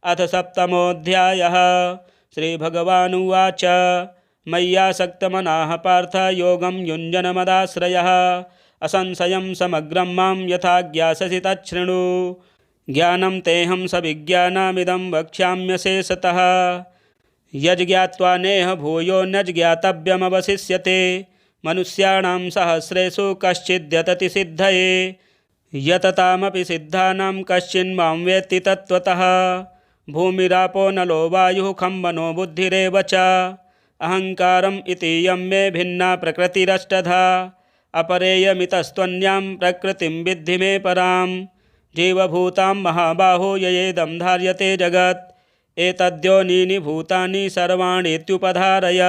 अथ सप्तमोऽध्यायः। श्रीभगवानुवाच मय्यासक्तमनाः पार्थ योगं युञ्जनमदाश्रयः असंशयं समग्रं मां यथा ज्ञास्यसि तच्छृणु। ज्ञानं तेऽहं सविज्ञानमिदं वक्ष्याम्यशेषतः यज्ज्ञात्वा नेह भूयो न ज्ञातव्यमवशिष्यते। मनुष्याणां सहस्रेषु कश्चिद्यतति सिद्धये यततामपि सिद्धानां कश्चिन्मां वेत्ति तत्त्वतः। भूमिरापो नलो वायुः खं मनो बुद्धिरेव च अहङ्कारम् इतीयं मे भिन्ना प्रकृतिरष्टधा। अपरेयमितस्त्वन्यां प्रकृतिं विद्धि मे परां जीवभूतां महाबाहो ययेदं धार्यते जगत्। एतद्योनीनि भूतानि सर्वाणीत्युपधारय।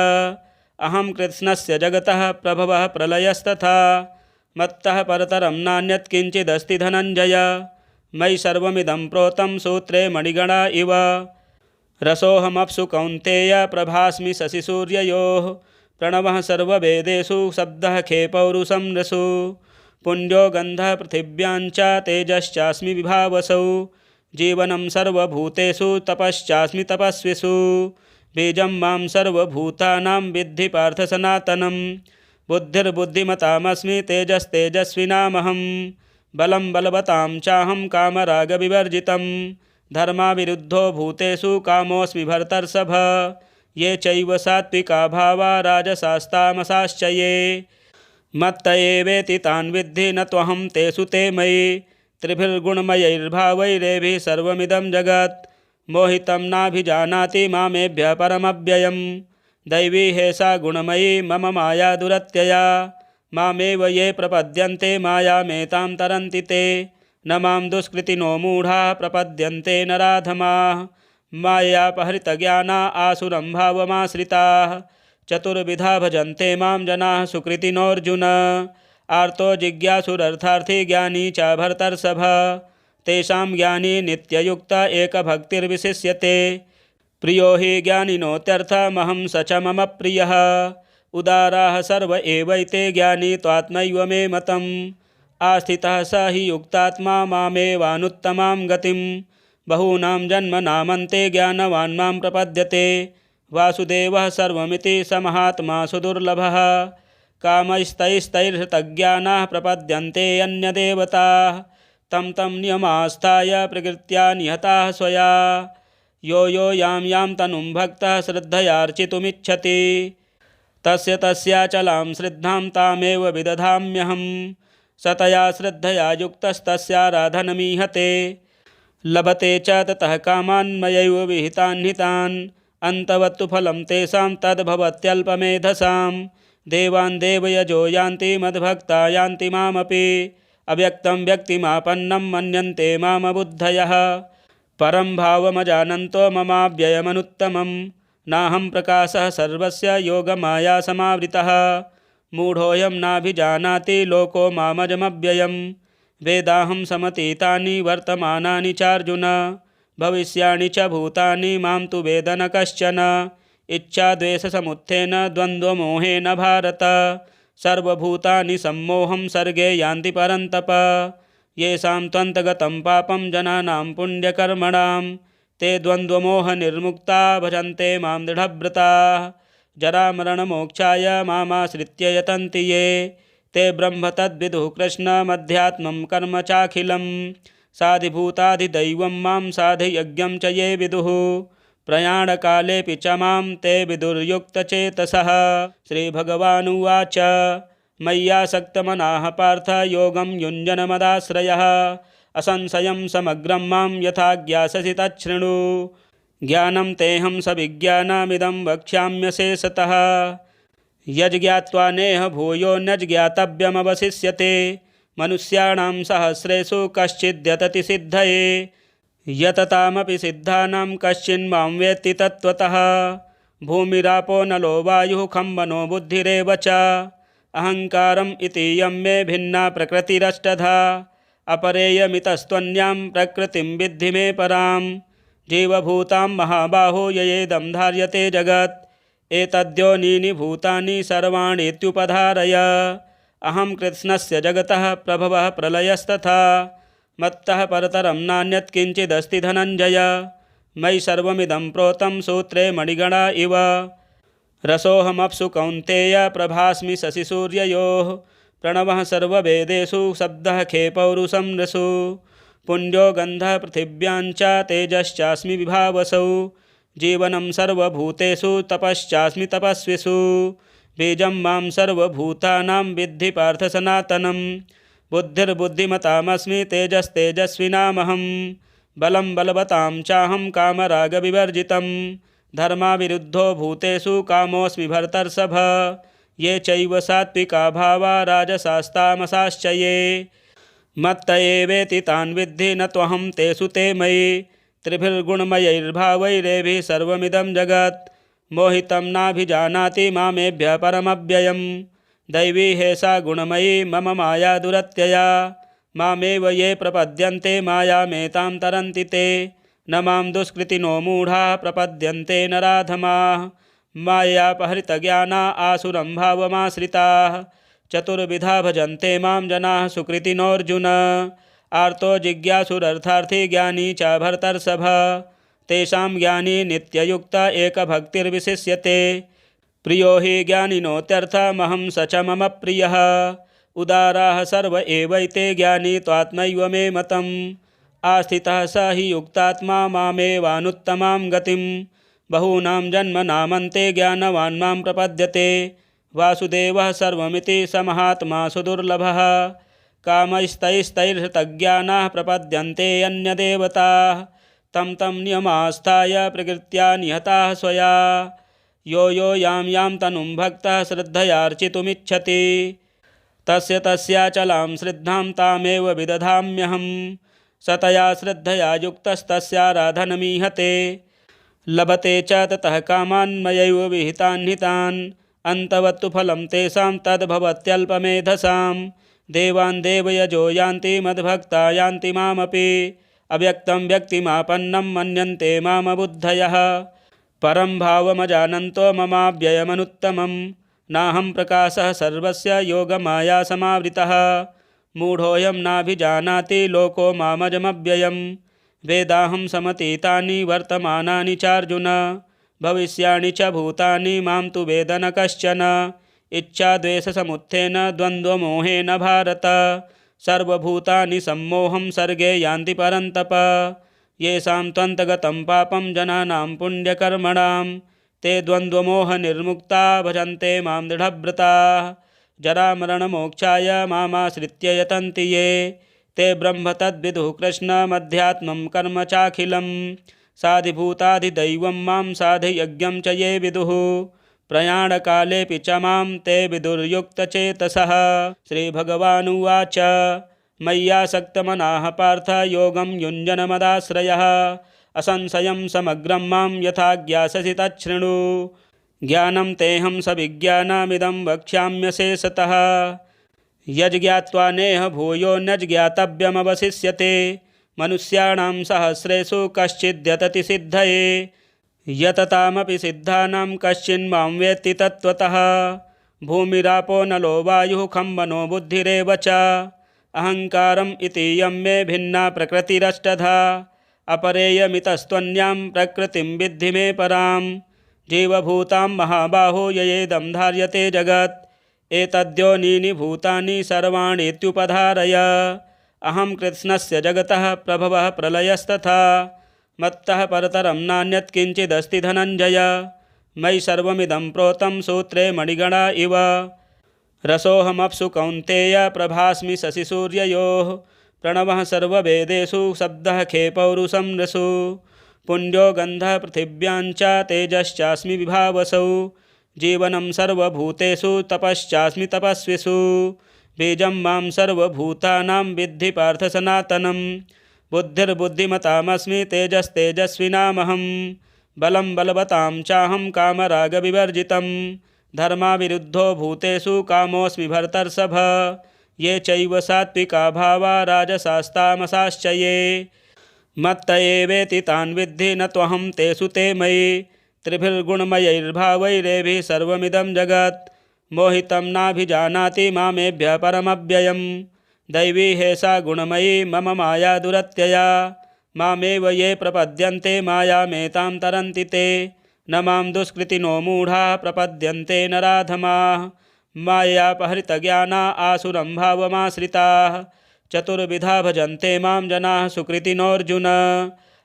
अहं कृत्स्नस्य जगतः प्रभवः प्रलयस्तथा मत्तः परतरं नान्यत् किञ्चिदस्ति धनञ्जय। मयि सर्वमिदं प्रोतं सूत्रे मणिगणा इव रसोऽहमप्सु कौन्तेय प्रभास्मि शशिसूर्ययोः। प्रणवः सर्ववेदेषु शब्दः खे पौरुषं नृषु पुण्यो गन्धः पृथिव्यां च तेजश्चास्मि विभावसौ। जीवनं सर्वभूतेषु तपश्चास्मि तपस्विषु बीजं मां सर्वभूतानां विद्धि पार्थ सनातनं। बुद्धिर्बुद्धिमतामस्मि तेजस्तेजस्विनामहं बलं बलवतां चाहं कामरागविवर्जितं। धर्माविरुद्धो भूतेषु कामोऽस्मि भरतर्षभ। ये चैव सात्विका भावा राजसास्तामसाश्च ये मत्त एवेति तान् विद्धि न त्वहं तेषु ते मयि। त्रिभिर्गुणमयैर्भावैरेभिः सर्वमिदं जगत् मोहितं नाभिजानाति मामेभ्यः परमव्ययम्। दैवी हेषा गुणमयी मम माया दुरत्यया मामेव ये प्रपद्यन्ते मायामेतां तरन्ति ते। न मां दुष्कृतिनो मूढाः प्रपद्यन्ते नराधमाः मायापहृतज्ञाना आसुरं भावमाश्रिताः। चतुर्विधा भजन्ते मां जनाः सुकृतिनोऽर्जुन आर्तो जिज्ञासुरर्थार्थी ज्ञानी च भरतर्षभ। तेषां ज्ञानी नित्ययुक्त एकभक्तिर्विशिष्यते प्रियो हि ज्ञानिनोत्यर्थमहं स च मम प्रियः। उदाराः सर्व एवैते ज्ञानी त्वात्मैव मे मतम् आस्थितः स हि युक्तात्मा मामेवानुत्तमां गतिं। बहूनां जन्मनामन्ते ज्ञानवान् मां प्रपद्यते वासुदेवः सर्वमिति स महात्मा सुदुर्लभः। कामैस्तैस्तैर्हृतज्ञानाः प्रपद्यन्ते अन्यदेवताः तं तं नियमास्थाय प्रकृत्या निहताः स्वया। यो यो यां यां तनुं भक्तः श्रद्धयार्चितुमिच्छति तस्य तस्याचलां श्रद्धां तामेव विदधाम्यहं। सतया श्रद्धया युक्तस्तस्याराधनमीहते लभते च ततः कामान् मयैव विहितान् हितान्। अन्तवत्तु फलं तेषां तद्भवत्यल्पमेधसां। देवान् देवयजो यान्ति मद्भक्ता यान्ति मामपि अव्यक्तं व्यक्तिमापन्नं मन्यन्ते मामबुद्धयः। परं भावमजानन्तो ममाव्ययमनुत्तमं नाहं प्रकाशः सर्वस्य योगमायासमावृतः। मूढोऽयं नाभिजानाति लोको मामजमव्ययं। वेदाहं समतीतानि वर्तमानानि चार्जुन भविष्याणि च भूतानि मां तु वेद न कश्चन। इच्छाद्वेषसमुत्थेन द्वन्द्वमोहेन भारत सर्वभूतानि सम्मोहं सर्गे यान्ति परन्तप। येषां त्वन्तगतं पापं जनानां पुण्यकर्मणां ते द्वन्द्वमोहनिर्मुक्ता भजन्ते मां दृढव्रताः। जरामरणमोक्षाय मामाश्रित्य यतन्ति ये ते ब्रह्म तद्विदुः कृष्णमध्यात्मं कर्म चाखिलं। साधिभूताधिदैवं मां साधियज्ञं च ये विदुः प्रयाणकालेऽपि च मां ते विदुर्युक्तचेतसः। श्रीभगवानुवाच मय्यासक्तमनाः पार्थ योगं युञ्जनमदाश्रयः असंशयं समग्रं मां यथा ज्ञास्यसि तच्छृणु। ज्ञानं तेऽहं सविज्ञानमिदं वक्ष्याम्यशेषतः यज्ज्ञात्वा नेह भूयो न ज्ञातव्यमवशिष्यते। मनुष्याणां सहस्रेषु कश्चिद्यतति सिद्धये यततामपि सिद्धानां कश्चिन्मां वेत्ति तत्त्वतः। भूमिरापो नलो वायुः खं मनो बुद्धिरेव च अहङ्कारम् इतीयं मे भिन्ना प्रकृतिरष्टधा। अपरेयमितस्त्वन्यां प्रकृतिं विद्धि मे परां जीवभूतां महाबाहो ययेदं धार्यते जगत्। एतद्योनीनि भूतानि सर्वाणीत्युपधारय। अहं कृत्स्नस्य जगतः प्रभवः प्रलयस्तथा मत्तः परतरं नान्यत् किञ्चिदस्ति धनञ्जय। मयि सर्वमिदं प्रोतं सूत्रे मणिगणा इव। रसोऽहमप्सु कौन्तेय प्रभास्मि शशिसूर्ययोः। प्रणवः सर्ववेदेषु शब्दः खे पौरुषं नृषु। पुण्यो गन्धः पृथिव्यां च तेजश्चास्मि विभावसौ। जीवनं सर्वभूतेषु तपश्चास्मि तपस्विषु। बीजं मां सर्वभूतानां विद्धि पार्थ सनातनं। बुद्धिर्बुद्धिमतामस्मि तेजस्तेजस्विनामहं। बलं बलवतां चाहं कामरागविवर्जितं। धर्माविरुद्धो भूतेषु कामोऽस्मि भरतर्षभ। ये चैव सात्विका भावा राजसास्तामसाश्च ये। मत्त एवेति तान् विद्धि न त्वहं तेषु ते मयि। त्रिभिर्गुणमयैर्भावैरेभिः सर्वमिदं जगत्। मोहितं नाभिजानाति मामेभ्यः परमव्ययम्। दैवी हेषा गुणमयी मम माया दुरत्यया। मामेव ये प्रपद्यन्ते मायामेतां तरन्ति ते। न मां दुष्कृतिनो मूढाः प्रपद्यन्ते नराधमाः। मायापहृतज्ञाना आसुरं भावमाश्रिताः। चतुर्विधा भजन्ते मां जनाः सुकृतिनोऽर्जुन। आर्तो जिज्ञासुरर्थार्थी ज्ञानी च भरतर्षभ। तेषां ज्ञानी नित्ययुक्त एकभक्तिर्विशिष्यते। प्रियो हि ज्ञानिनोत्यर्थमहं स च मम प्रियः। उदाराः सर्व एवैते ज्ञानी त्वात्मैव मे मतम्। आस्थितः स हि युक्तात्मा मामेवानुत्तमां गतिं। बहूनां जन्मनामन्ते ज्ञानवान् मां प्रपद्यते। वासुदेवः सर्वमिति स महात्मा सुदुर्लभः। कामैस्तैस्तैर्हृतज्ञानाः प्रपद्यन्ते अन्यदेवताः। तं तं नियमास्थाय प्रकृत्या निहताः स्वया। यो यो यां यां तनुं भक्तः श्रद्धयार्चितुमिच्छति तस्य तस्याचलां श्रद्धां तामेव विदधाम्यहं। स तया श्रद्धया युक्तस्तस्याराधनमीहते। लभते च ततः कामान् मयैव विहितान् हितान्। अन्तवत्तु फलं तेषां तद्भवत्यल्पमेधसां। देवान् देवयजो यान्ति मद्भक्ता यान्ति मामपि। अव्यक्तं व्यक्तिमापन्नं मन्यन्ते मामबुद्धयः। परं भावमजानन्तो ममाव्ययमनुत्तमं। नाहं प्रकाशः सर्वस्य योगमायासमावृतः। मूढोऽयं नाभिजानाति लोको मामजमव्ययं। वेदाहं समतीतानि वर्तमानानि चार्जुन। भविष्याणि च भूतानि मां तु वेद न कश्चन। इच्छाद्वेषसमुत्थेन द्वन्द्वमोहेन भारत। सर्वभूतानि सम्मोहं सर्गे यान्ति परन्तप। येषां त्वन्तगतं पापं जनानां पुण्यकर्मणां। ते द्वन्द्वमोहनिर्मुक्ता भजन्ते मां दृढव्रताः। जरामरणमोक्षाय मामाश्रित्य यतन्ति ये। ते ब्रह्म तद्विदुः कृष्णमध्यात्मं कर्म चाखिलं। साधिभूताधिदैवं मां साधियज्ञं च ये विदुः। प्रयाणकालेऽपि च मां ते विदुर्युक्तचेतसः। श्रीभगवानुवाच मय्यासक्तमनाः पार्थ योगं युञ्जनमदाश्रयः। असंशयं समग्रं मां यथा ज्ञास्यसि तच्छृणु। ज्ञानं तेऽहं सविज्ञानमिदं वक्ष्याम्यशेषतः। यज्ज्ञात्वा नेह भूयो नज्ज्ञातव्यमवशिष्यते। मनुष्याणां सहस्रेषु कश्चिद्यतति सिद्धये। यततामपि सिद्धानां कश्चिन्मां वेत्ति तत्त्वतः। भूमिरापो नलो वायुः खं मनो बुद्धिरेव च। अहङ्कारम् इतीयं मे भिन्ना प्रकृतिरष्टधा। अपरेयमितस्त्वन्यां प्रकृतिं विद्धि मे परां। जीवभूतां महाबाहो ययेदं धार्यते जगत्। एतद्योनीनि भूतानि सर्वाणीत्युपधारय। अहं कृत्स्नस्य जगतः प्रभवः प्रलयस्तथा। मत्तः परतरं नान्यत् किञ्चिदस्ति धनञ्जय। मयि सर्वमिदं प्रोतं सूत्रे मणिगणा इव। रसोऽहमप्सु कौन्तेय प्रभास्मि शशिसूर्ययोः। प्रणवः सर्ववेदेषु शब्दः खे पौरुषं नृषु। पुण्यो गन्धः पृथिव्यां च तेजश्चास्मि विभावसौ। जीवनं सर्वभूतेषु तपश्चास्मि तपस्विषु। बीजं मां सर्वभूतानां विद्धि पार्थ सनातनं। बुद्धिर्बुद्धिमतामस्मि तेजस्तेजस्विनामहं। बलं बलवतां चाहं कामरागविवर्जितं। धर्माविरुद्धो भूतेषु कामोऽस्मि भरतर्षभ। ये चैव सात्विका भावा राजसास्तामसाश्च ये। मत्त एवेति तान् विद्धि न त्वहं तेषु ते मयि। त्रिभिर्गुणमयैर्भावैरेभिः सर्वमिदं जगत्। मोहितं नाभिजानाति मामेभ्यः परमव्ययम्। दैवी हेषा गुणमयी मम माया दुरत्यया। मामेव ये प्रपद्यन्ते मायामेतां तरन्ति ते न मां दुष्कृतिनो मूढाः प्रपद्यन्ते नराधमाः माययापहृतज्ञाना आसुरं भावमाश्रिताः चतुर्विधा भजन्ते मां जनाः सुकृतिनोऽर्जुन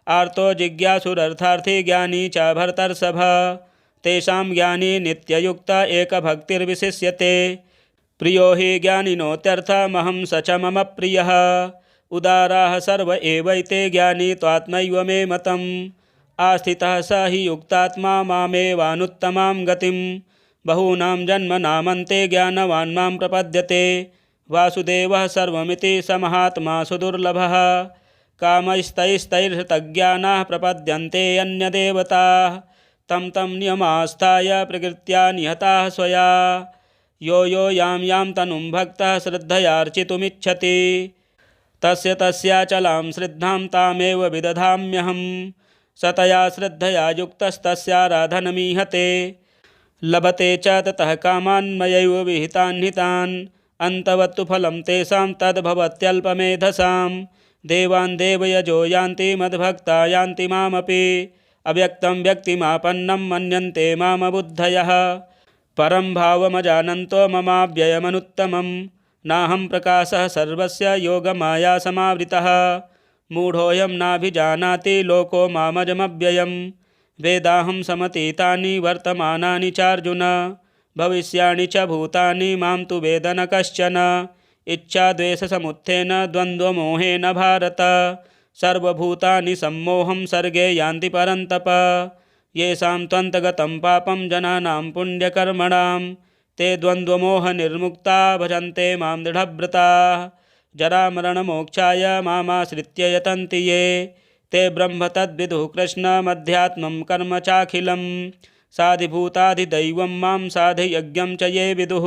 आर्तो जिज्ञासुरर्थार्थी ज्ञानी च भरतर्षभ तेषां ज्ञानी नित्ययुक्त एकभक्तिर्विशिष्यते प्रियो हि ज्ञानिनोत्यर्थमहं स च मम प्रियः उदाराः सर्व एवैते ज्ञानी त्वात्मैव मे मतम् आस्थितः स हि युक्तात्मा मामेवानुत्तमां गतिं बहूनां जन्मनामन्ते ज्ञानवान् मां प्रपद्यते वासुदेवः सर्वमिति स महात्मा सुदुर्लभः कामैस्तैस्तैर्हृतज्ञानाः प्रपद्यन्ते अन्यदेवताः तं तं नियमास्थाय प्रकृत्या निहताः स्वया यो यो यां यां तनुं भक्तः श्रद्धयार्चितुमिच्छति तस्य तस्याचलां श्रद्धां तामेव विदधाम्यहं सतया श्रद्धया युक्तस्तस्याराधनमीहते लभते च ततः कामान् मयैव विहितान् हितान् अन्तवत्तु फलं तेषां तद्भवत्यल्पमेधसां देवान् देवयजो यान्ति मद्भक्ता यान्ति मामपि अव्यक्तं व्यक्तिमापन्नं मन्यन्ते मामबुद्धयः परं भावमजानन्तो ममाव्ययमनुत्तमं नाहं प्रकाशः सर्वस्य योगमायासमावृतः मूढोऽयं नाभिजानाति लोको मामजमव्ययं वेदाहं समतीतानि वर्तमानानि चार्जुन भविष्याणि च भूतानि मां तु वेद न कश्चन इच्छाद्वेषसमुत्थेन द्वन्द्वमोहेन भारत सर्वभूतानि सम्मोहं सर्गे यान्ति परन्तप येषां त्वन्तगतं पापं जनानां पुण्यकर्मणां ते द्वन्द्वमोहनिर्मुक्ता भजन्ते मां दृढव्रताः जरामरणमोक्षाय मामाश्रित्य यतन्ति ये ते ब्रह्म तद्विदुः कृष्णमध्यात्मं कर्म चाखिलं साधिभूताधिदैवं मां साधियज्ञं च ये विदुः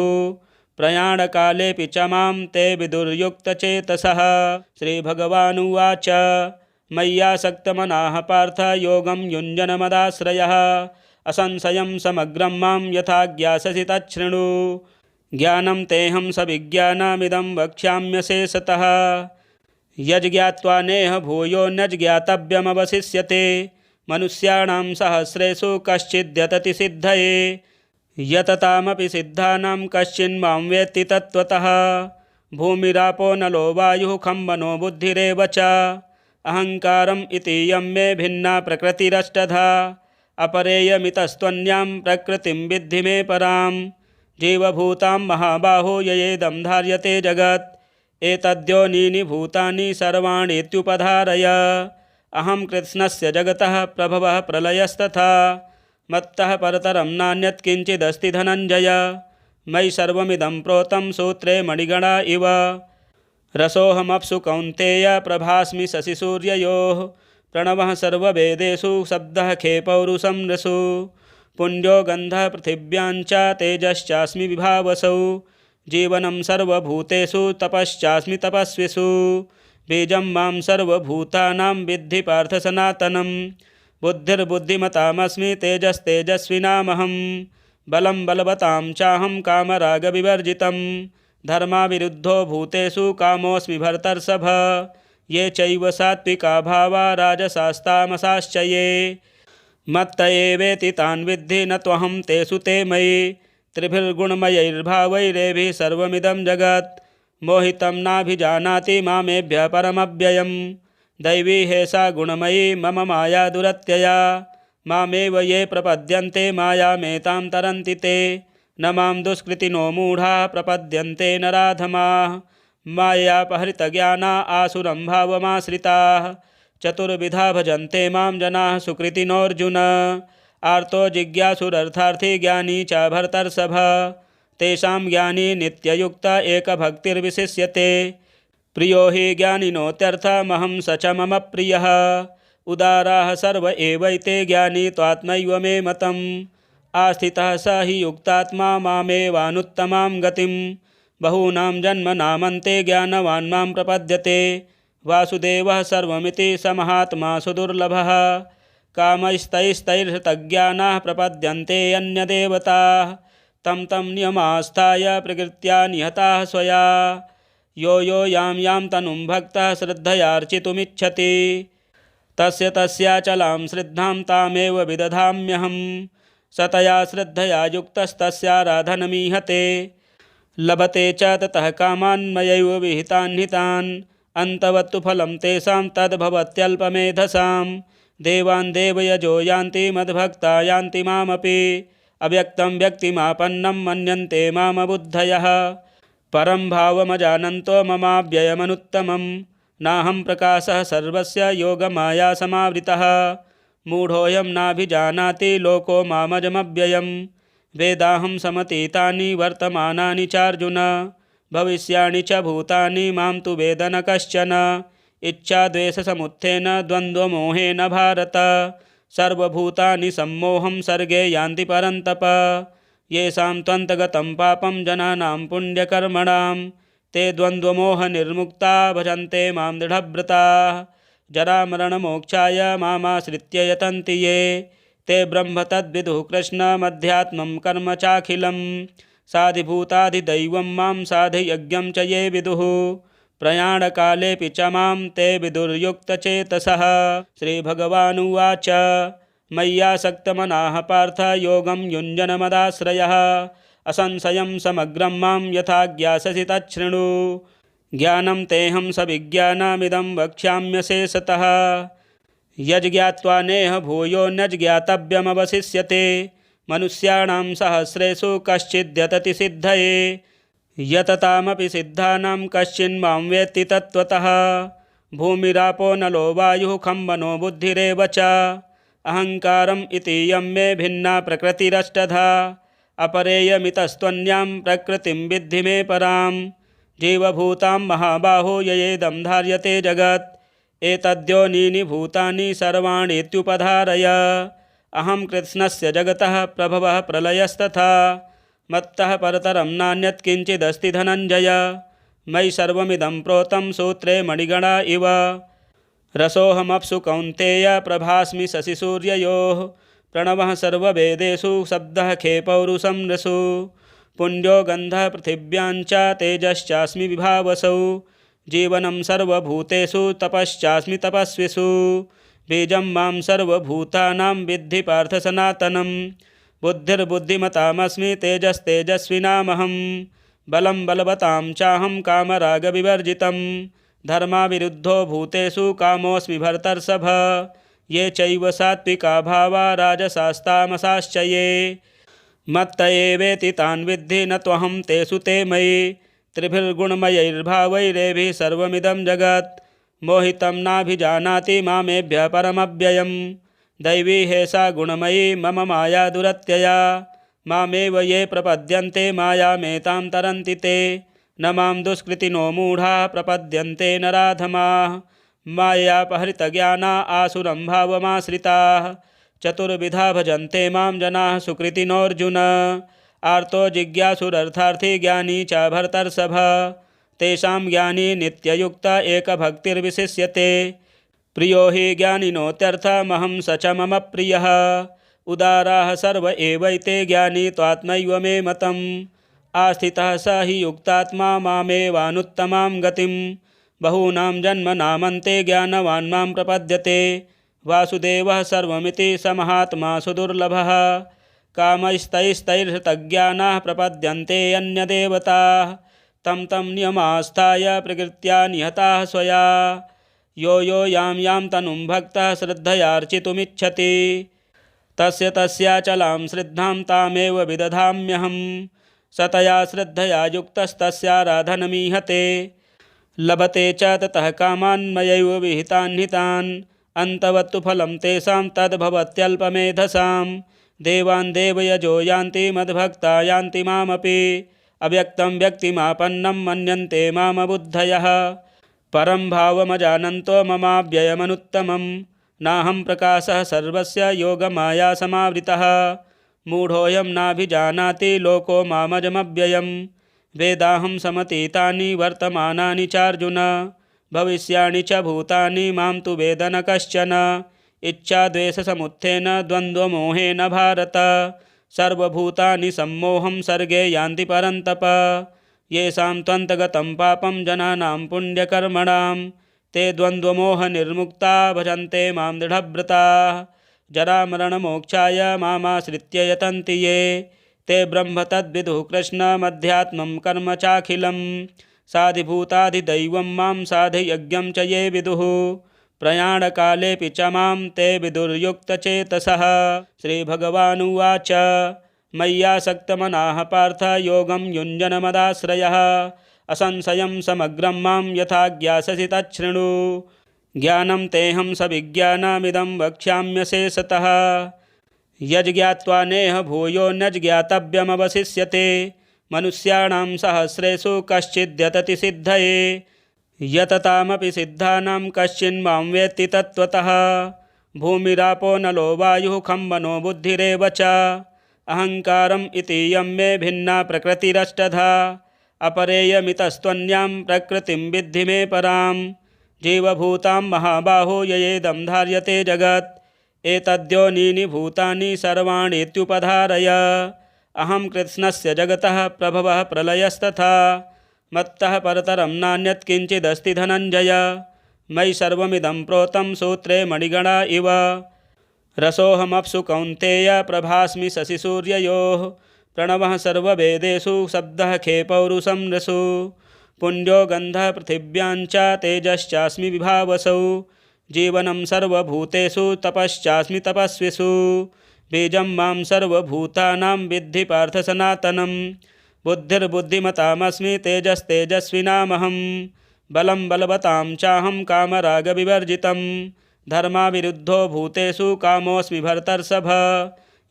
प्रयाणकालेऽपि च मां ते विदुर्युक्तचेतसः। श्रीभगवानुवाच मय्यासक्तमनाः पार्थ योगं युञ्जनमदाश्रयः असंशयं समग्रं मां यथा ज्ञास्यसि तच्छृणु ज्ञानं तेऽहं सविज्ञानमिदं वक्ष्याम्यशेषतः यज्ज्ञात्वा नेह भूयो न ज्ञातव्यमवशिष्यते मनुष्याणां सहस्रेषु कश्चिद्यतति सिद्धये यततामपि सिद्धानां कश्चिन्मां वेत्ति तत्त्वतः भूमिरापो नलो वायुः खं मनो बुद्धिरेव च अहङ्कारम् इतीयं मे भिन्ना प्रकृतिरष्टधा अपरेयमितस्त्वन्यां प्रकृतिं विद्धि मे परां जीवभूतां महाबाहो ययेदं धार्यते जगत् एतद्योनीनि भूतानि सर्वाणीत्युपधारय अहं कृत्स्नस्य जगतः प्रभवः प्रलयस्तथा मत्तः परतरं नान्यत् किञ्चिदस्ति धनञ्जय मयि सर्वमिदं प्रोतं सूत्रे मणिगणा इव रसोऽहमप्सु कौन्तेय प्रभास्मि शशिसूर्ययोः प्रणवः सर्ववेदेषु शब्दः खे पौरुषं नृषु पुण्यो गन्धः पृथिव्यां च तेजश्चास्मि विभावसौ जीवनं सर्वभूतेषु तपश्चास्मि तपस्विषु बीजं मां सर्वभूतानां विद्धि पार्थ सनातनं बुद्धिर्बुद्धिमतामस्मि तेजस्तेजस्विनामहं बलं बलवतां चाहं कामरागविवर्जितं धर्माविरुद्धो भूतेषु कामोऽस्मि भरतर्षभ ये चैव सात्विका भावा राजसास्तामसाश्च ये मत्त एवेति तान् विद्धि न त्वहं तेषु ते मयि त्रिभिर्गुणमयैर्भावैरेभिः सर्वमिदं जगत् मोहितं नाभिजानाति मामेभ्यः परमव्ययं दैवी हेषा गुणमयी मम माया दुरत्यया मामेव ये प्रपद्यन्ते मायामेतां तरन्ति ते न मां दुष्कृतिनो मूढाः प्रपद्यन्ते नराधमाः माययापहृतज्ञाना आसुरं भावमाश्रिताः चतुर्विधा भजन्ते मां जनाः सुकृतिनोऽर्जुन आर्तो जिज्ञासुरर्थार्थी ज्ञानी च भरतर्षभ तेषां ज्ञानी नित्ययुक्त एकभक्तिर्विशिष्यते प्रियो हि ज्ञानिनोत्यर्थमहं स च मम प्रियः उदाराः सर्व एवैते ज्ञानी त्वात्मैव मे मतम् आस्थितः स हि युक्तात्मा मामेवानुत्तमां गतिं बहूनां जन्मनामन्ते ज्ञानवान् मां प्रपद्यते वासुदेवः सर्वमिति स महात्मा सुदुर्लभः कामैस्तैस्तैर्हृतज्ञानाः प्रपद्यन्ते अन्यदेवताः तं तं नियमास्थाय प्रकृत्या निहताः स्वया यो यो यां यां तनुं भक्तः श्रद्धयार्चितुमिच्छति तस्य तस्याचलां श्रद्धां तामेव विदधाम्यहं सतया श्रद्धया युक्तस्तस्याराधनमीहते लभते च ततः कामान् मयैव विहितान् हितान् अन्तवत्तु फलं तेषां तद्भवत्यल्पमेधसां देवान् देवयजो यान्ति मद्भक्ता यान्ति मामपि अव्यक्तं व्यक्तिमापन्नं मन्यन्ते मामबुद्धयः परं भावमजानन्तो ममाव्ययमनुत्तमं नाहं प्रकाशः सर्वस्य योगमाया समावृतः मूढोऽयं नाभिजानाति लोको मामजमव्ययम् वेदाहं समतीतानि वर्तमानानि चार्जुन भविष्याणि च भूतानि मां तु वेद न कश्चन इच्छाद्वेषसमुत्थेन द्वन्द्वमोहेन भारत सर्वभूतानि सम्मोहं सर्गे यान्ति परन्तप येषां त्वन्तगतं पापं जनानां पुण्यकर्मणां ते द्वन्द्वमोहनिर्मुक्ता भजन्ते मां दृढव्रताः जरामरणमोक्षाय मामाश्रित्य यतन्ति ये ते ब्रह्म तद्विदुः कृष्णमध्यात्मं कर्म चाखिलं साधिभूताधिदैवं मां साधियज्ञं च ये विदुः प्रयाणकालेऽपि च मां ते विदुर्युक्तचेतसः। श्रीभगवानुवाच मय्यासक्तमनाः पार्थ योगं युञ्जनमदाश्रयः असंशयं समग्रं मां यथा ज्ञास्यसि तच्छृणु ज्ञानं तेऽहं सविज्ञानमिदं वक्ष्याम्यशेषतः यज्ज्ञात्वा नेह भूयो न ज्ञातव्यमवशिष्यते मनुष्याणां सहस्रेषु कश्चिद्यतति सिद्धये यततामपि सिद्धानां कश्चिन्मां वेत्ति तत्त्वतः भूमिरापो नलो वायुः खं मनो बुद्धिरेव च अहङ्कारम् इतीयं मे भिन्ना प्रकृतिरष्टधा अपरेयमितस्त्वन्यां प्रकृतिं विद्धि मे परां जीवभूतां महाबाहो ययेदं धार्यते जगत् एतद्योनीनि भूतानि सर्वाणीत्युपधारय अहं कृत्स्नस्य जगतः प्रभवः प्रलयस्तथा मत्तः परतरं नान्यत् किञ्चिदस्ति धनञ्जय मयि सर्वमिदं प्रोतं सूत्रे मणिगणा इव रसोऽहमप्सु कौन्तेय प्रभास्मि शशिसूर्ययोः प्रणवः सर्ववेदेषु शब्दः खे पौरुषं नृषु पुण्यो गन्धः पृथिव्यां च तेजश्चास्मि विभावसौ जीवनं सर्वभूतेषु तपश्चास्मि तपस्विषु बीजं मां सर्वभूतानां विद्धि पार्थ सनातनं बुद्धिर्बुद्धिमतामस्मि तेजस्तेजस्विनामहं बलं बलवतां चाहं कामरागविवर्जितं धर्माविरुद्धो भूतेषु कामोऽस्मि भर्तर्षभ ये चैव सात्विका भावा राजसास्तामसाश्च ये मत्त एवेति तान् विद्धि न त्वहं तेषु ते मयि त्रिभिर्गुणमयैर्भावैरेभिः सर्वमिदं जगत् मोहितं नाभिजानाति मामेभ्यः परमव्ययं दैवी हेषा गुणमयी मम माया दुरत्यया मामेव ये प्रपद्यन्ते मायामेतां तरन्ति ते न मां दुष्कृतिनो मूढाः प्रपद्यन्ते नराधमाः मायापहृतज्ञाना आसुरं भावमाश्रिताः चतुर्विधा भजन्ते मां जनाः सुकृतिनोऽर्जुन आर्तो जिज्ञासुरर्थार्थी ज्ञानी च भर्तर्षभ तेषां ज्ञानी नित्ययुक्त एकभक्तिर्विशिष्यते प्रियो हि ज्ञानिनोत्यर्थमहं स च मम प्रियः उदाराः सर्व एवैते ज्ञानी त्वात्मैव मे मतम् आस्थितः स हि युक्तात्मा मामेवानुत्तमां गतिं बहूनां जन्मनामन्ते ज्ञानवान् मां प्रपद्यते वासुदेवः सर्वमिति स महात्मा सुदुर्लभः कामैस्तैस्तैर्हृतज्ञानाः प्रपद्यन्ते अन्यदेवताः तं तं नियमास्थाय प्रकृत्या निहताः स्वया यो यो यां यां तनुं भक्तः श्रद्धयार्चितुमिच्छति तस्य तस्याचलां श्रद्धां तामेव विदधाम्यहं सतया श्रद्धया युक्तस्तस्याराधनमीहते लभते च ततः कामान् मयैव विहितान् हितान् अन्तवत्तु फलं तेषां तद्भवत्यल्पमेधसां देवान् देवयजो यान्ति मद्भक्ता यान्ति मामपि अव्यक्तं व्यक्तिमापन्नं मन्यन्ते मामबुद्धयः परं भावमजानन्तो ममाव्ययमनुत्तमं नाहं प्रकाशः सर्वस्य योगमाया समावृतः मूढोऽयं नाभिजानाति लोको मामजमव्ययम् वेदाहं समतीतानि वर्तमानानि चार्जुन भविष्याणि च भूतानि मां तु वेद न कश्चन इच्छाद्वेषसमुत्थेन द्वन्द्वमोहेन भारत सर्वभूतानि सम्मोहं सर्गे यान्ति परन्तप येषां त्वन्तगतं पापं जनानां पुण्यकर्मणां ते द्वन्द्वमोहनिर्मुक्ता भजन्ते मां दृढव्रताः जरामरणमोक्षाय मामाश्रित्य यतन्ति ये ते ब्रह्म तद्विदुः कृष्णमध्यात्मं कर्म चाखिलं साधिभूताधिदैवं मां साधियज्ञं च ये विदुः प्रयाणकालेऽपि च मां ते विदुर्युक्तचेतसः। श्रीभगवानुवाच मय्यासक्तमनाः पार्थ योगं युञ्जनमदाश्रयः असंशयं समग्रं मां यथा ज्ञास्यसि तच्छृणु ज्ञानं तेऽहं सविज्ञानमिदं वक्ष्याम्यशेषतः यज्ज्ञात्वा नेह भूयो नज्ज्ञातव्यमवशिष्यते मनुष्याणां सहस्रेषु कश्चिद्यतति सिद्धये यततामपि सिद्धानां कश्चिन्मां वेत्ति तत्त्वतः भूमिरापो नलो वायुः खं मनो बुद्धिरेव च अहङ्कारम् इतीयं मे भिन्ना प्रकृतिरष्टधा अपरेयमितस्त्वन्यां प्रकृतिं विद्धि मे परां जीवभूतां महाबाहो ययेदं धार्यते जगत् एतद्योनीनि भूतानि सर्वाणीत्युपधारय अहं कृत्स्नस्य जगतः प्रभवः प्रलयस्तथा मत्तः परतरं नान्यत् किञ्चिदस्ति धनञ्जय मयि सर्वमिदं प्रोतं सूत्रे मणिगणा इव रसोऽहमप्सु कौन्तेय प्रभास्मि शशिसूर्ययोः प्रणवः सर्ववेदेषु शब्दः खे पौरुषं रसु पुण्यो गन्धः पृथिव्याञ्च तेजश्चास्मि विभावसौ जीवनं सर्वभूतेषु तपश्चास्मि तपस्विषु बीजं मां सर्वभूतानां विद्धि पार्थ सनातनं बुद्धिर्बुद्धिमतामस्मि तेजस्तेजस्विनामहं बलं बलवतां चाहं कामरागविवर्जितं धर्माविरुद्धो भूतेषु कामोऽस्मि भर्तर्षभ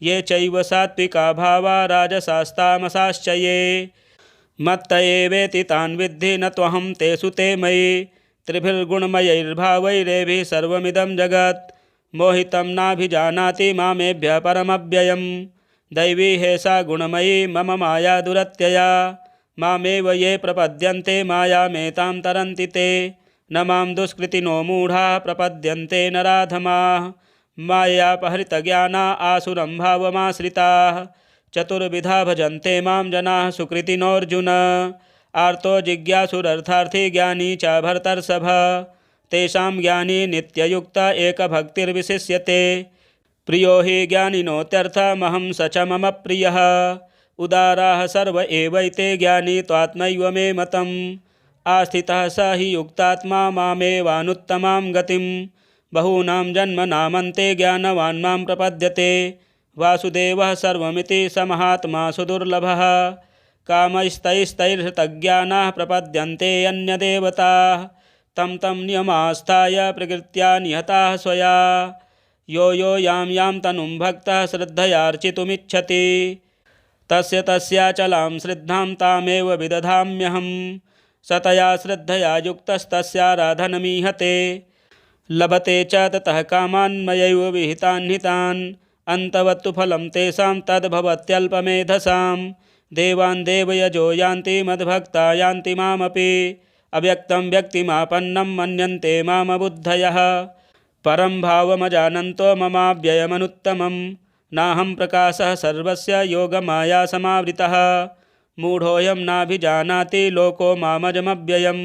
ये चैव सात्विका भावा राजसास्तामसाश्च ये मत्त एवेति तान् विद्धि न त्वहं तेषु ते मयि त्रिभिर्गुणमयैर्भावैरेभिः सर्वमिदं जगत् मोहितं नाभिजानाति मामेभ्यः परमव्ययं दैवी हेषा गुणमयी मम माया दुरत्यया मामेव ये प्रपद्यन्ते मायामेतां तरन्ति ते न मां दुष्कृतिनो मूढाः प्रपद्यन्ते नराधमाः मायापहृतज्ञाना आसुरं भावमाश्रिताः चतुर्विधा भजन्ते मां जनाः सुकृतिनोऽर्जुन आर्तो जिज्ञासुरर्थार्थी ज्ञानी च भर्तर्षभ तेषां ज्ञानी नित्ययुक्त एकभक्तिर्विशिष्यते प्रियो हि ज्ञानिनोत्यर्थमहं स च मम प्रियः उदाराः सर्व एवैते ज्ञानी त्वात्मैव मे मतम् आस्थितः स हि युक्तात्मा मामेवानुत्तमां गतिं बहूनां जन्मनामन्ते ज्ञानवान् मां प्रपद्यते वासुदेवः सर्वमिति स महात्मा सुदुर्लभः कामैस्तैस्तैर्हृतज्ञानाः प्रपद्यन्ते अन्यदेवताः तं तं नियमास्थाय प्रकृत्या निहताः स्वया यो यो यां यां तनुं भक्तः श्रद्धयार्चितुमिच्छति तस्य तस्याचलां श्रद्धां तामेव विदधाम्यहं सतया श्रद्धया युक्तस्तस्याराधनमीहते लभते च ततः कामान् मयैव विहितान् हितान् अन्तवत्तु फलं तेषां तद्भवत्यल्पमेधसां देवान् देवयजो यान्ति मद्भक्ता यान्ति मामपि अव्यक्तं व्यक्तिमापन्नं मन्यन्ते मामबुद्धयः परं भावमजानन्तो ममाव्ययमनुत्तमं नाहं प्रकाशः सर्वस्य योगमायासमावृतः मूढोऽयं नाभिजानाति लोको मामजमव्ययं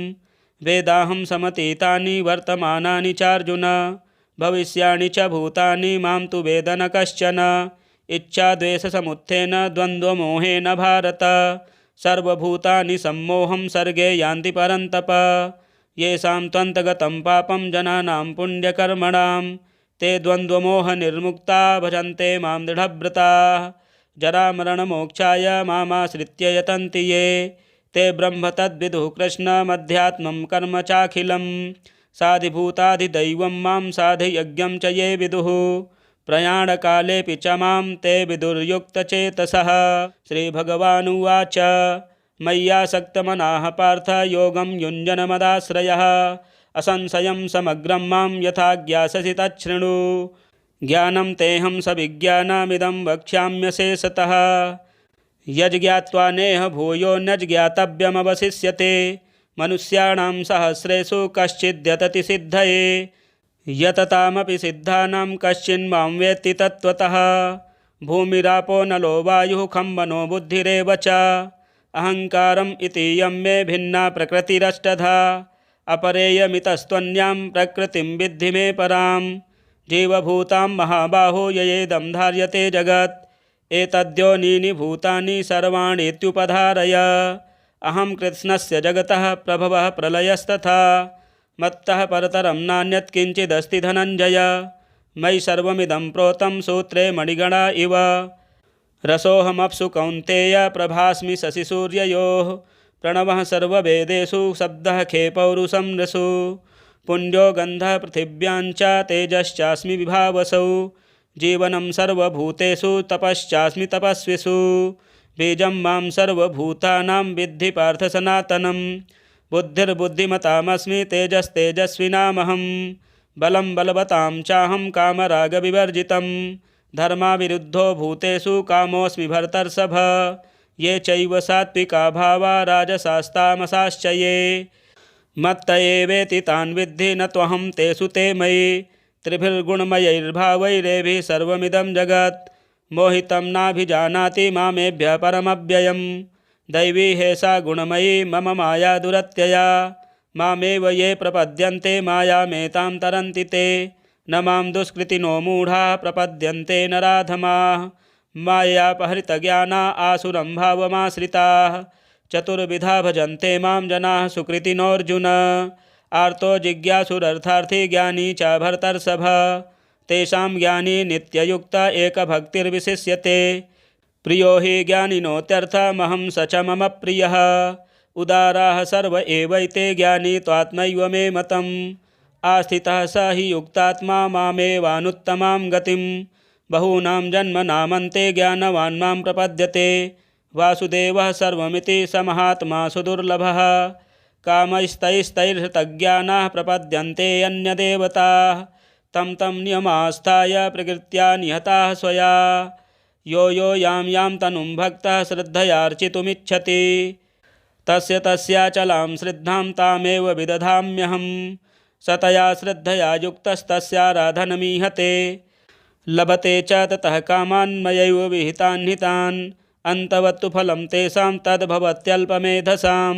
वेदाहं समतीतानि वर्तमानानि चार्जुन भविष्याणि च भूतानि मां तु वेद न कश्चन इच्छाद्वेषसमुत्थेन द्वन्द्वमोहेन भारत सर्वभूतानि सम्मोहं सर्गे यान्ति परन्तप येषां त्वन्तगतं पापं जनानां पुण्यकर्मणां ते द्वन्द्वमोहनिर्मुक्ता भजन्ते मां दृढव्रताः जरामरणमोक्षाय मामाश्रित्य यतन्ति ये ते ब्रह्म तद्विदुः कृष्णमध्यात्मं कर्म चाखिलं साधिभूताधिदैवं मां साधियज्ञं च ये विदुः प्रयाणकालेऽपि च मां ते विदुर्युक्तचेतसः। श्रीभगवानुवाच मय्यासक्तमनाः पार्थ योगं युञ्जनमदाश्रयः असंशयं समग्रं मां यथा ज्ञास्यसि तच्छृणु ज्ञानं तेऽहं सविज्ञानमिदं वक्ष्याम्यशेषतः यज्ज्ञात्वा नेह भूयो नज्ज्ञातव्यमवशिष्यते मनुष्याणां सहस्रेषु कश्चिद्यतति सिद्धये यततामपि सिद्धानां कश्चिन्मां वेत्ति तत्त्वतः भूमिरापो नलो वायुः खं मनो बुद्धिरेव च अहङ्कारम् इतीयं मे भिन्ना प्रकृतिरष्टधा अपरेयमितस्त्वन्यां प्रकृतिं विद्धि मे परां जीवभूतां महाबाहो ययेदं धार्यते जगत् एतद्योनीनि भूतानि सर्वाणीत्युपधारय अहं कृत्स्नस्य जगतः प्रभवः प्रलयस्तथा मत्तः परतरं नान्यत् किञ्चिदस्ति धनञ्जय मयि सर्वमिदं प्रोतं सूत्रे मणिगणा इव रसोऽहमप्सु कौन्तेय प्रभास्मि शशिसूर्ययोः प्रणवः सर्ववेदेषु शब्दः खे पौरुषं नृषु पुण्यो गन्धः पृथिव्याञ्च तेजश्चास्मि विभावसौ जीवनं सर्वभूतेषु तपश्चास्मि तपस्विषु बीजं मां सर्वभूतानां विद्धि पार्थ सनातनं बुद्धिर्बुद्धिमतामस्मि तेजस्तेजस्विनामहं बलं बलवतां चाहं कामरागविवर्जितं धर्माविरुद्धो भूतेषु कामोऽस्मि भरतर्षभ ये चैव सात्विका भावा राजसास्तामसाश्च ये मत्त एवेति तान् विद्धि न त्वहं तेषु ते मयि त्रिभिर्गुणमयैर्भावैरेभिः सर्वमिदं जगत् मोहितं नाभिजानाति मामेभ्यः परमव्ययं दैवी हेषा गुणमयी मम माया दुरत्यया मामेव ये प्रपद्यन्ते मायामेतां तरन्ति ते न मां दुष्कृतिनो मूढाः प्रपद्यन्ते नराधमाः मायापहृतज्ञाना आसुरं भावमाश्रिताः चतुर्विधा भजन्ते मां जनाः सुकृतिनोऽर्जुन आर्तो जिज्ञासुरर्थार्थी ज्ञानी च भरतर्षभ तेषां ज्ञानी नित्ययुक्त एकभक्तिर्विशिष्यते प्रियो हि ज्ञानिनोत्यर्थमहं स च मम प्रियः उदाराः सर्व एवैते ज्ञानी त्वात्मैव मे मतम् आस्थितः स हि युक्तात्मा मामेवानुत्तमां गतिं बहूनां जन्मनामन्ते ज्ञानवान् मां प्रपद्यते वासुदेवः सर्वमिति स महात्मा सुदुर्लभः कामैस्तैस्तैर्हृतज्ञानाः प्रपद्यन्ते अन्यदेवताः तं तं नियमास्थाय प्रकृत्या निहताः स्वया यो यो यां यां तनुं भक्तः श्रद्धयार्चितुमिच्छति तस्य तस्याचलां श्रद्धां तामेव विदधाम्यहं सतया श्रद्धया युक्तस्तस्याराधनमीहते लभते च ततः कामान् मयैव विहितान् हितान् अन्तवत्तु फलं तेषां तद्भवत्यल्पमेधसां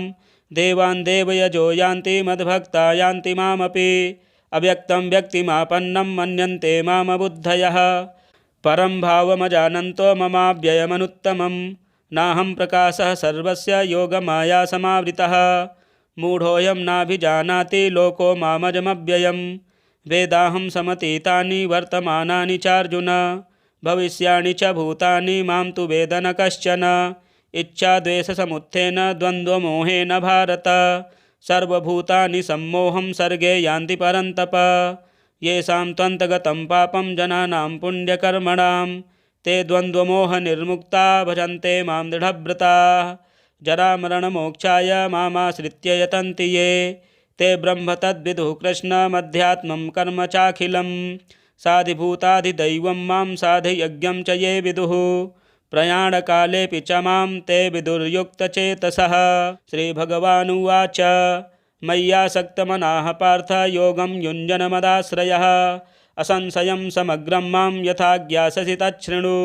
देवान् देवयजो यान्ति मद्भक्ता यान्ति मामपि अव्यक्तं व्यक्तिमापन्नं मन्यन्ते मामबुद्धयः परं भावमजानन्तो ममाव्ययमनुत्तमं नाहं प्रकाशः सर्वस्य योगमायासमावृतः मूढोऽयं नाभिजानाति लोको मामजमव्ययं वेदाहं समतीतानि वर्तमानानि चार्जुन भविष्याणि च भूतानि मां तु वेद न कश्चन इच्छाद्वेषसमुत्थेन द्वन्द्वमोहेन भारत सर्वभूतानि सम्मोहं सर्गे यान्ति परन्तप येषां त्वन्तगतं पापं जनानां पुण्यकर्मणां ते द्वन्द्वमोहनिर्मुक्ता भजन्ते मां दृढव्रताः जरामरणमोक्षाय मामाश्रित्य यतन्ति ये ते ब्रह्म तद्विदुः कृष्णमध्यात्मं कर्म चाखिलं साधिभूताधिदैवं मां साधियज्ञं च ये विदुः प्रयाणकालेऽपि च मां ते विदुर्युक्तचेतसः श्रीभगवानुवाच मय्यासक्तमनाः पार्थ योगं युञ्जनमदाश्रयः असंशयं समग्रं मां यथा ज्ञास्यसि तच्छृणु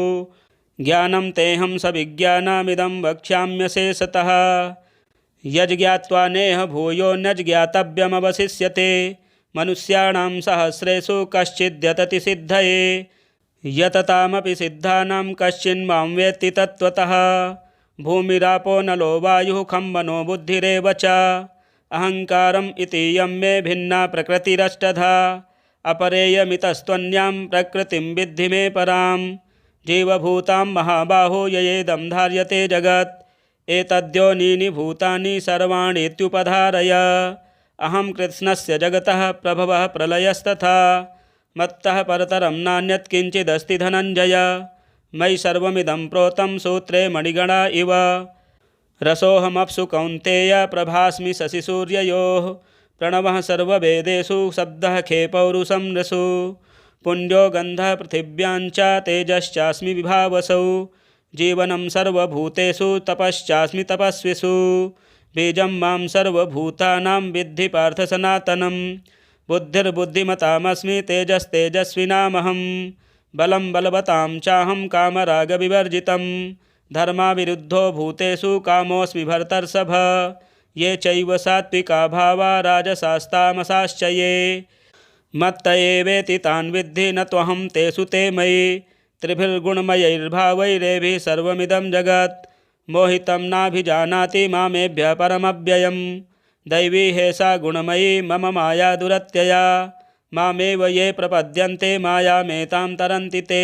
ज्ञानं तेऽहं सविज्ञानमिदं वक्ष्याम्यशेषतः यज्ज्ञात्वा नेह भूयो न्यज्ञातव्यमवशिष्यते मनुष्याणां सहस्रेषु कश्चिद्यतति सिद्धये यततामपि सिद्धानां कश्चिन्मां वेत्ति तत्त्वतः भूमिरापो नलो वायुः खं मनो बुद्धिरेव च अहङ्कारम् इतीयं मे भिन्ना प्रकृतिरष्टधा अपरेयमितस्त्वन्यां प्रकृतिं विद्धि मे परां जीवभूतां महाबाहो ययेदं धार्यते जगत् एतद्योनीनि भूतानि सर्वाणीत्युपधारय अहं कृत्स्नस्य जगतः प्रभवः प्रलयस्तथा मत्तः परतरं नान्यत् किञ्चिदस्ति धनञ्जय मयि सर्वमिदं प्रोतं सूत्रे मणिगणा इव रसोऽहमप्सु कौन्तेय प्रभास्मि शशिसूर्ययोः प्रणवः सर्ववेदेषु शब्दः खे पौरुषं नृषु पुण्यो गन्धः पृथिव्याञ्च तेजश्चास्मि विभावसौ जीवनं सर्वभूतेषु तपश्चास्मि तपस्विषु बीजं मां सर्वभूतानां विद्धि पार्थ सनातनं बुद्धिर्बुद्धिमतामस्मि तेजस्तेजस्विनामहं बलं बलवतां चाहं कामरागविवर्जितं धर्माविरुद्धो भूतेषु कामोऽस्मि भरतर्षभ ये चैव सात्विका भावा राजसास्तामसाश्च ये मत्त एवेति तान् विद्धि न त्वहं तेषु ते मयि त्रिभिर्गुणमयैर्भावैरेभिः सर्वमिदं जगत् मोहितं नाभिजानाति मामेभ्यः परमव्ययम् दैवी हेषा गुणमयी मम माया दुरत्यया मामेव ये प्रपद्यन्ते मायामेतां तरन्ति ते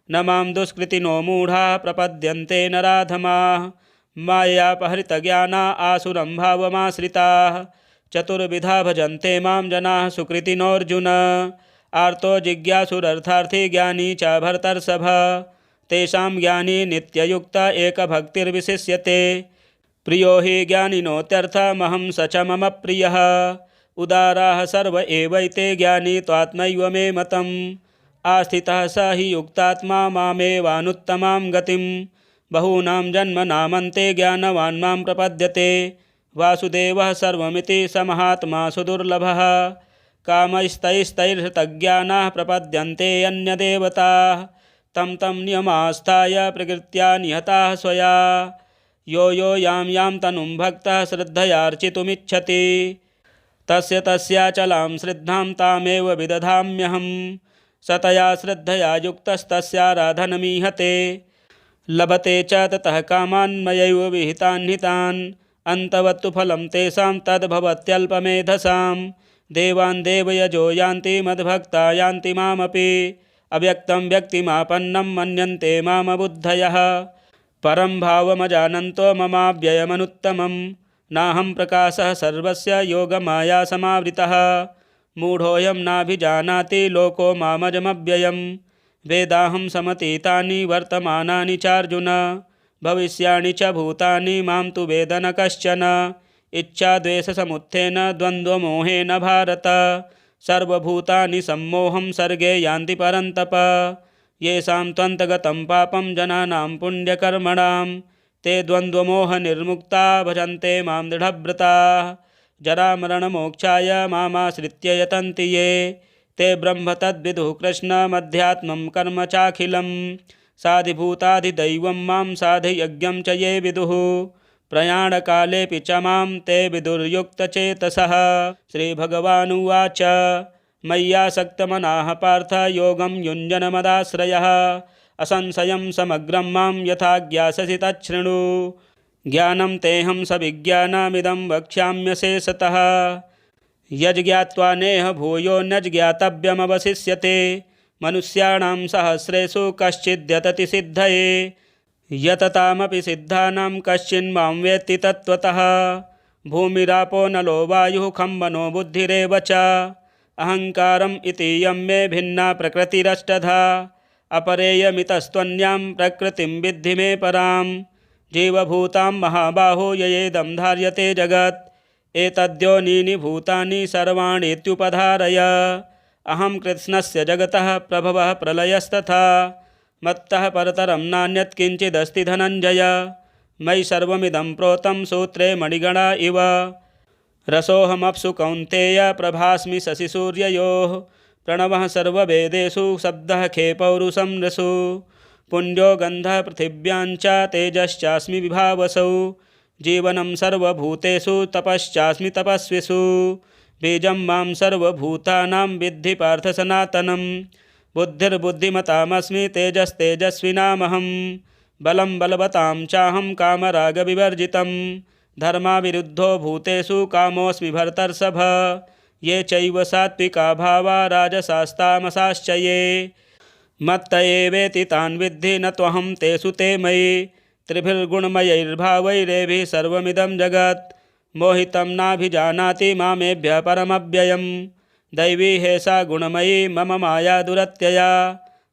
न मां दुष्कृतिनो मूढाः प्रपद्यन्ते नराधमाः मायापहृतज्ञाना आसुरं भावमाश्रिताः चतुर्विधा भजन्ते मां जनाः सुकृतिनोऽर्जुन आर्तो जिज्ञासुरर्थार्थी ज्ञानी च भरतर्षभ तेषां ज्ञानी नित्ययुक्ता एकभक्तिर्विशिष्यते प्रियो हि ज्ञानिनोत्यर्थमहं स च मम प्रियः उदाराः सर्व एवैते ज्ञानी त्वात्मैव मे मतम् आस्थितः स हि युक्तात्मा मामेवानुत्तमां गतिं बहूनां जन्मनामन्ते ज्ञानवान् मां प्रपद्यते वासुदेवः सर्वमिति स महात्मा सुदुर्लभः कामैस्तैस्तैर्हृतज्ञानाः प्रपद्यन्ते अन्यदेवताः तं तं नियमास्थाय प्रकृत्या निहताः स्वया यो यो यां यां तनुं भक्तः श्रद्धयार्चितुमिच्छति तस्य तस्याचलां श्रद्धां तामेव विदधाम्यहं सतया श्रद्धया युक्तस्तस्याराधनमीहते लभते च ततः कामान् मयैव विहितान् हितान् अन्तवत्तु फलं तेषां तद्भवत्यल्पमेधसां देवान् देवयजो यान्ति मद्भक्ता यान्ति मामपि अव्यक्तं व्यक्तिमापन्नं मन्यन्ते मामबुद्धयः परं भावमजानन्तो ममाव्ययमनुत्तमं नाहं प्रकाशः सर्वस्य योगमायासमावृतः मूढोऽयं नाभिजानाति लोको मामजमव्ययं वेदाहं समतीतानि वर्तमानानि चार्जुन भविष्याणि च भूतानि मां तु वेद न कश्चन इच्छाद्वेषसमुत्थेन द्वन्द्वमोहेन भारत सर्वभूतानि सम्मोहं सर्गे यान्ति परन्तप येषां त्वन्तगतं पापं जनानां पुण्यकर्मणां ते द्वन्द्वमोहनिर्मुक्ता भजन्ते मां दृढव्रताः जरामरणमोक्षाय मामाश्रित्य यतन्ति ये ते ब्रह्म तद्विदुः कृष्णमध्यात्मं कर्म चाखिलं साधिभूताधिदैवं मां साधियज्ञं च ये विदुः प्रयाणकालेऽपि च मां ते विदुर्युक्तचेतसः श्रीभगवानुवाच मय्यासक्तमनाः पार्थ योगं युञ्जनमदाश्रयः असंशयं समग्रं मां यथा ज्ञास्यसि तच्छृणु ज्ञानं तेऽहं सविज्ञानमिदं वक्ष्याम्यशेषतः यज्ज्ञात्वा नेह भूयो नज्ज्ञातव्यमवशिष्यते मनुष्याणां सहस्रेषु कश्चिद्यतति सिद्धये यततामपि सिद्धानां कश्चिन्मां वेत्ति तत्त्वतः भूमिरापो नलो वायुः खं मनो बुद्धिरेव च अहङ्कारम् इतीयं मे भिन्ना प्रकृतिरष्टधा अपरेयमितस्त्वन्यां प्रकृतिं विद्धि मे परां जीवभूतां महाबाहो ययेदं धार्यते जगत् एतद्योनीनि भूतानि सर्वाणीत्युपधारय अहं कृत्स्नस्य जगतः प्रभवः प्रलयस्तथा मत्तः परतरं नान्यत् किञ्चिदस्ति धनञ्जय मयि सर्वमिदं प्रोतं सूत्रे मणिगणा इव रसोऽहमप्सु कौन्तेय प्रभास्मि शशिसूर्ययोः प्रणवः सर्ववेदेषु शब्दः खे पौरुषं नृषु पुण्यो गन्धः पृथिव्यां च तेजश्चास्मि विभावसौ जीवनं सर्वभूतेषु तपश्चास्मि तपस्विषु बीजं मां सर्वभूतानां विद्धि पार्थ सनातनं बुद्धिर्बुद्धिमतामस्मि तेजस्तेजस्विनामहं बलं बलवतां चाहं कामरागविवर्जितं धर्माविरुद्धो भूतेषु कामोऽस्मि भरतर्षभ ये चैव सात्विका भावा राजसास्तामसाश्च ये मत्त एवेति तान् विद्धि न त्वहं तेषु ते मयि त्रिभिर्गुणमयैर्भावैरेभिः सर्वमिदं जगत् मोहितं नाभिजानाति मामेभ्यः परमव्ययम् दैवी हेषा गुणमयी मम माया दुरत्यया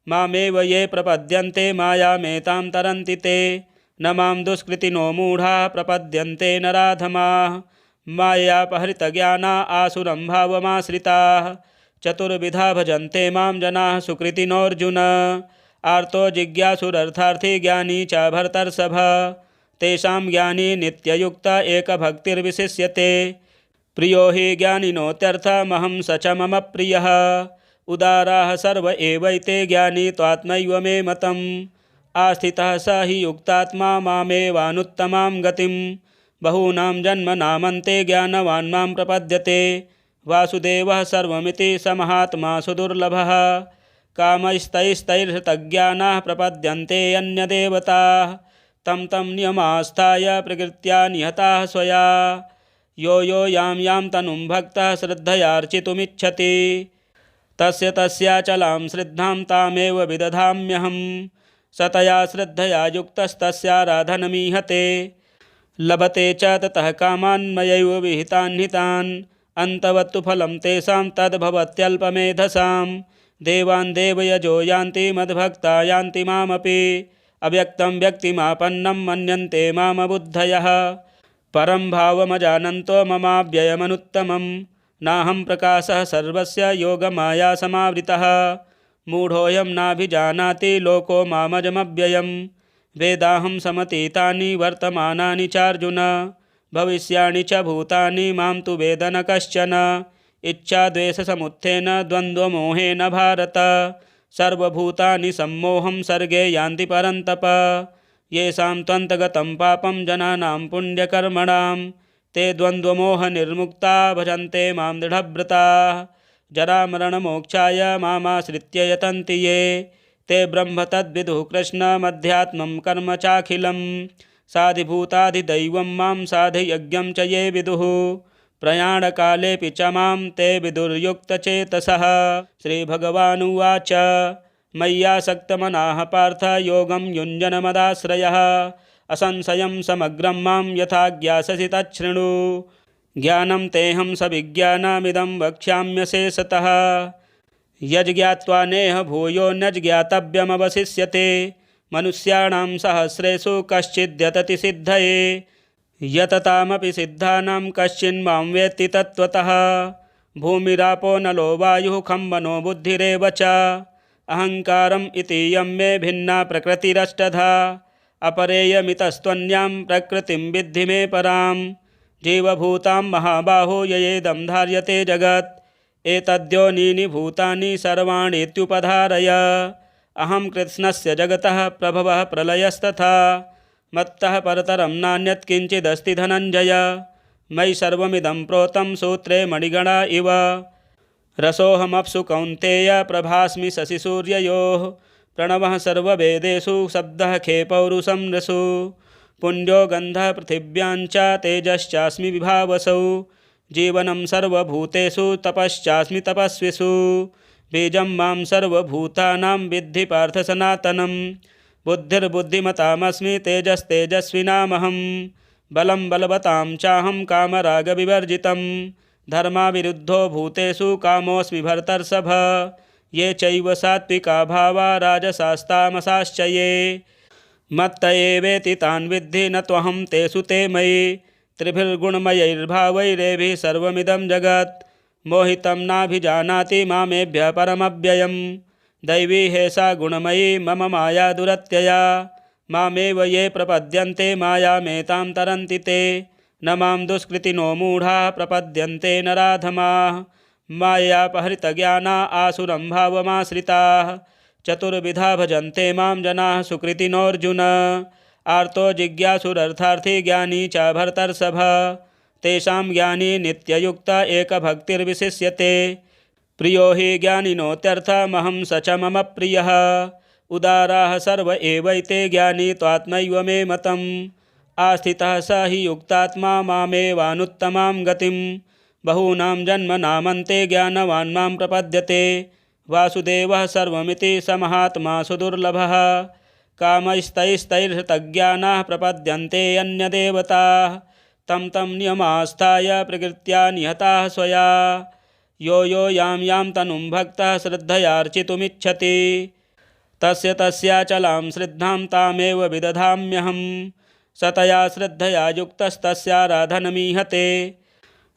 मामेव ये प्रपद्यन्ते मायामेतां तरन्ति ते न मां दुष्कृतिनो मूढाः प्रपद्यन्ते नराधमाः मायापहृतज्ञाना आसुरं भावमाश्रिताः चतुर्विधा भजन्ते मां जनाः सुकृतिनोऽर्जुन आर्तो जिज्ञासुरर्थार्थी ज्ञानी च भरतर्षभ तेषां ज्ञानी नित्ययुक्ता एकभक्तिर्विशिष्यते प्रियो हि ज्ञानिनोत्यर्थमहं स च मम प्रियः उदाराः सर्व एवैते ज्ञानी त्वात्मैव मे मतम् आस्थितः स हि युक्तात्मा मामेवानुत्तमां गतिं बहूनां जन्मनामन्ते ज्ञानवान् मां प्रपद्यते वासुदेवः सर्वमिति स महात्मा सुदुर्लभः कामैस्तैस्तैर्हृतज्ञानाः प्रपद्यन्ते अन्यदेवताः तं तं नियमास्थाय प्रकृत्या निहताः स्वया यो यो यां यां तनुं भक्तः श्रद्धयार्चितुमिच्छति तस्य तस्याचलां श्रद्धां तामेव विदधाम्यहं स तया श्रद्धया युक्तस्तस्याराधनमीहते लभते च ततः कामान् मयैव विहितान् हितान् अन्तवत्तु फलं तेषां तद्भवत्यल्पमेधसां देवान् देवयजो यान्ति मद्भक्ता यान्ति मामपि अव्यक्तं व्यक्तिमापन्नं मन्यन्ते मामबुद्धयः परं भावमजानन्तो ममाव्ययमनुत्तमं नाहं प्रकाशः सर्वस्य योगमायासमावृतः मूढोऽयं नाभिजानाति लोको मामजमव्ययम् वेदाहं समतीतानि वर्तमानानि चार्जुन भविष्याणि च भूतानि मां तु वेद न कश्चन इच्छाद्वेषसमुत्थेन द्वन्द्वमोहेन भारत सर्वभूतानि सम्मोहं सर्गे यान्ति परन्तप येषां त्वन्तगतं पापं जनानां पुण्यकर्मणां ते द्वन्द्वमोहनिर्मुक्ता भजन्ते मां दृढव्रताः जरामरणमोक्षाय मामाश्रित्य यतन्ति ये ते ब्रह्म तद्विदुः कृष्णमध्यात्मं कर्म चाखिलं साधिभूताधिदैवं मां साधियज्ञं च ये विदुः प्रयाणकालेऽपि च मां ते विदुर्युक्तचेतसः श्रीभगवानुवाच मय्यासक्तमनाः पार्थ योगं युञ्जनमदाश्रयः असंशयं समग्रं मां यथा ज्ञास्यसि तच्छृणु ज्ञानं तेऽहं सविज्ञानमिदं वक्ष्याम्यशेषतः यज्ज्ञात्वा नेह भूयो न ज्ञातव्यमवशिष्यते मनुष्याणां सहस्रेषु कश्चिद्यतति सिद्धये यततामपि सिद्धानां कश्चिन्मां वेत्ति तत्त्वतः भूमिरापो नलो वायुः खं मनो बुद्धिरेव च अहङ्कारम् इतीयं मे भिन्ना प्रकृतिरष्टधा अपरेयमितस्त्वन्यां प्रकृतिं विद्धि मे परां जीवभूतां महाबाहो ययेदं धार्यते जगत् एतद्योनीनि भूतानि सर्वाणीत्युपधारय अहं कृत्स्नस्य जगतः प्रभवः प्रलयस्तथा मत्तः परतरं नान्यत् किञ्चिदस्ति धनञ्जय मयि सर्वमिदं प्रोतं सूत्रे मणिगणा इव रसोऽहमप्सु कौन्तेय प्रभास्मि शशिसूर्ययोः प्रणवः सर्ववेदेषु शब्दः खे पौरुषं रसु पुण्यो गन्धः पृथिव्यां च तेजश्चास्मि विभावसौ जीवनं सर्वभूतेषु तपश्चास्मि तपस्विषु बीजं मां सर्वभूतानां विद्धि पार्थ सनातनं बुद्धिर्बुद्धिमतामस्मि तेजस्तेजस्विनामहं बलं बलवतां चाहं कामरागविवर्जितं धर्माविरुद्धो भूतेषु कामोऽस्मि भर्तर्षभ ये चैव सात्विका भावा राजसास्तामसाश्च ये मत्त एवेति तान् विद्धि न त्वहं तेषु ते मयि त्रिभिर्गुणमयैर्भावैरेभिः सर्वमिदं जगत् मोहितं नाभिजानाति मामेभ्यः परमव्ययं दैवी हेषा गुणमयी मम माया दुरत्यया मामेव ये प्रपद्यन्ते मायामेतां तरन्ति ते न मां दुष्कृतिनो मूढाः प्रपद्यन्ते नराधमाः मायापहृतज्ञाना आसुरं भावमाश्रिताः चतुर्विधा भजन्ते मां जनाः सुकृतिनोऽर्जुन आर्तो जिज्ञासुरर्थार्थी ज्ञानी च भर्तर्षभ तेषां ज्ञानी नित्ययुक्त एकभक्तिर्विशिष्यते प्रियो हि ज्ञानिनोत्यर्थमहं स च मम प्रियः उदाराः सर्व एवैते ज्ञानी त्वात्मैव मे मतम् आस्थितः स हि युक्तात्मा मामेवानुत्तमां गतिं बहूनां जन्मनामन्ते ज्ञानवान् मां प्रपद्यते वासुदेवः सर्वमिति स महात्मा सुदुर्लभः कामैस्तैस्तैर्हृतज्ञानाः प्रपद्यन्ते अन्यदेवताः तं तं नियमास्थाय प्रकृत्या निहताः स्वया यो यो यां यां तनुं भक्तः श्रद्धयार्चितुमिच्छति तस्य तस्याचलां श्रद्धां तामेव विदधाम्यहं स तया श्रद्धया युक्तस्तस्याराधनमीहते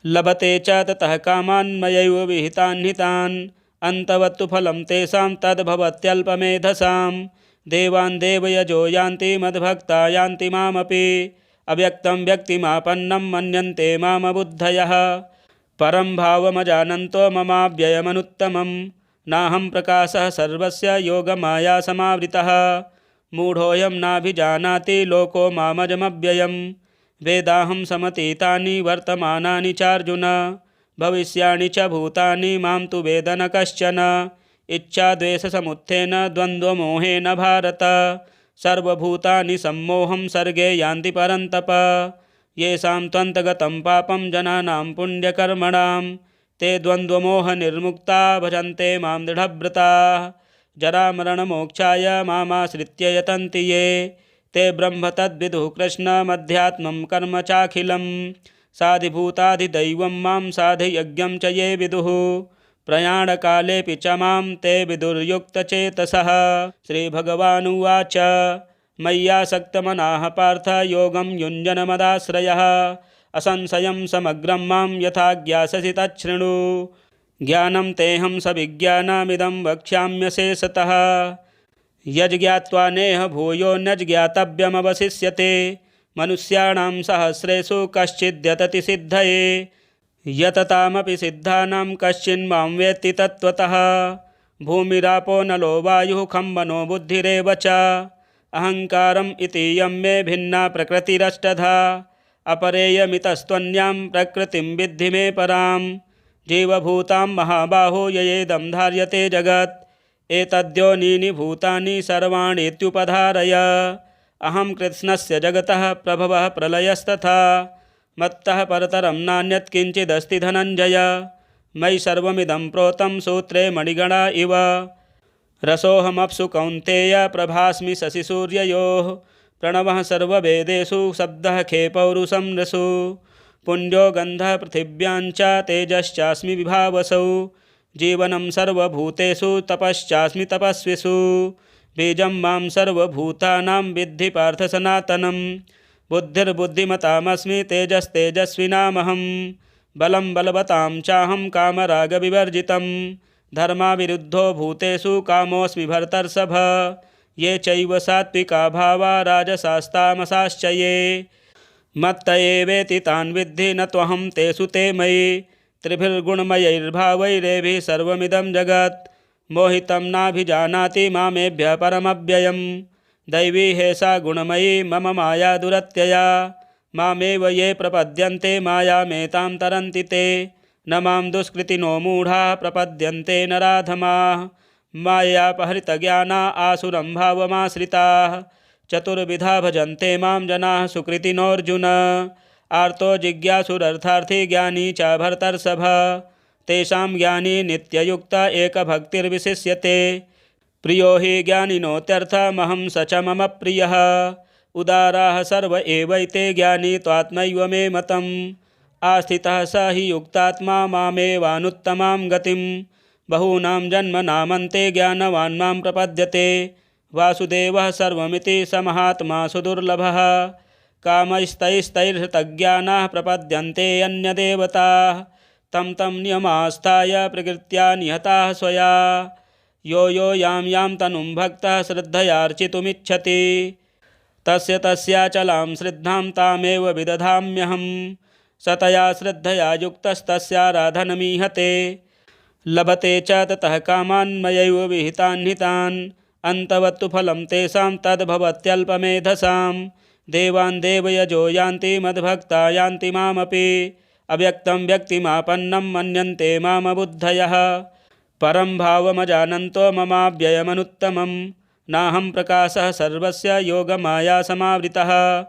लभते च ततः कामान् मयैव विहितान् हितान् अन्तवत्तु फलं तेषां तद्भवत्यल्पमेधसां देवान् देवयजो यान्ति मद्भक्ता यान्ति मामपि अव्यक्तं व्यक्तिमापन्नं मन्यन्ते मामबुद्धयः परं भावमजानन्तो ममाव्ययमनुत्तमं नाहं प्रकाशः सर्वस्य योगमायासमावृतः मूढोऽयं नाभिजानाति लोको मामजमव्ययं वेदाहं समतीतानि वर्तमानानि चार्जुन भविष्याणि च भूतानि मां तु वेद न कश्चन। इच्छाद्वेषसमुत्थेन द्वन्द्वमोहेन भारत सर्वभूतानि सम्मोहं सर्गे यान्ति परन्तप। येषां त्वन्तगतं पापं जनानां पुण्यकर्मणां ते द्वन्द्वमोहनिर्मुक्ता भजन्ते मां दृढव्रताः। जरामरणमोक्षाय मामाश्रित्य यतन्ति ये ते ब्रह्म तद्विदुः कृष्णमध्यात्मं कर्म चाखिलं। साधिभूताधिदैवं मां साधियज्ञं च ये विदुः प्रयाणकालेऽपि च मां ते विदुर्युक्तचेतसः। श्रीभगवानुवाच मय्यासक्तमनाः पार्थ योगं युञ्जनमदाश्रयः असंशयं समग्रं मां यथा ज्ञास्यसि तच्छृणु। ज्ञानं तेऽहं सविज्ञानमिदं वक्ष्याम्यशेषतः यज्ज्ञात्वा नेह भूयो नज्ज्ञातव्यमवशिष्यते। मनुष्याणां सहस्रेषु कश्चिद्यतति सिद्धये यततामपि सिद्धानां कश्चिन्मां वेत्ति तत्त्वतः। भूमिरापो नलो वायुः खं मनो बुद्धिरेव च अहङ्कारम् इतीयं मे भिन्ना प्रकृतिरष्टधा। अपरेयमितस्त्वन्यां प्रकृतिं विद्धि मे परां जीवभूतां महाबाहो ययेदं धार्यते जगत्। एतद्योनीनि भूतानि सर्वाणीत्युपधारय अहं कृत्स्नस्य जगतः प्रभवः प्रलयस्तथा मत्तः परतरं नान्यत् किञ्चिदस्ति धनञ्जय। मयि सर्वमिदं प्रोतं सूत्रे मणिगणा इव रसोऽहमप्सु कौन्तेय प्रभास्मि शशिसूर्ययोः। प्रणवः सर्ववेदेषु शब्दः खे पौरुषं नृषु पुण्यो गन्धः पृथिव्याञ्च तेजश्चास्मि विभावसौ। जीवनं सर्वभूतेषु तपश्चास्मि तपस्विषु बीजं मां सर्वभूतानां विद्धि पार्थ सनातनं। बुद्धिर्बुद्धिमतामस्मि तेजस्तेजस्विनामहं बलं बलवतां चाहं कामरागविवर्जितं। धर्माविरुद्धो भूतेषु कामोऽस्मि भरतर्षभ। ये चैव सात्विका भावा राजसास्तामसाश्च ये मत्त एवेति तान् विद्धि न त्वहं तेषु ते मयि। त्रिभिर्गुणमयैर्भावैरेभिः सर्वमिदं जगत् मोहितं नाभिजानाति मामेभ्यः परमव्ययम्। दैवी हेषा गुणमयी मम माया दुरत्यया मामेव ये प्रपद्यन्ते मायामेतां तरन्ति ते। न मां दुष्कृतिनो मूढाः प्रपद्यन्ते नराधमाः मायापहृतज्ञाना आसुरं भावमाश्रिताः। चतुर्विधा भजन्ते मां जनाः सुकृतिनोऽर्जुन आर्तो जिज्ञासुरर्थार्थी ज्ञानी च भरतर्षभ। तेषां ज्ञानी नित्ययुक्त एकभक्तिर्विशिष्यते प्रियो हि ज्ञानिनोत्यर्थमहं स च मम प्रियः। उदाराः सर्व एवैते ज्ञानी त्वात्मैव मे मतम् आस्थितः स हि युक्तात्मा मामेवानुत्तमां गतिं। बहूनां जन्मनामन्ते ज्ञानवान् मां प्रपद्यते वासुदेवः सर्वमिति स महात्मा सुदुर्लभः। कामैस्तैस्तैर्हृतज्ञानाः प्रपद्यन्ते अन्यदेवताः तं तं नियमास्थाय प्रकृत्या निहताः स्वया। यो यो यां यां तनुं भक्तः श्रद्धयार्चितुमिच्छति तस्य तस्याचलां श्रद्धां तामेव विदधाम्यहं। सतया श्रद्धया युक्तस्तस्याराधनमीहते लभते च ततः कामान् मयैव विहितान् हितान्। अन्तवत्तु फलं तेषां तद्भवत्यल्पमेधसां। देवान् देवयजो यान्ति मद्भक्ता यान्ति मामपि अव्यक्तं व्यक्तिमापन्नं मन्यन्ते मामबुद्धयः। परं भावमजानन्तो ममाव्ययमनुत्तमं नाहं प्रकाशः सर्वस्य योगमाया समावृतः।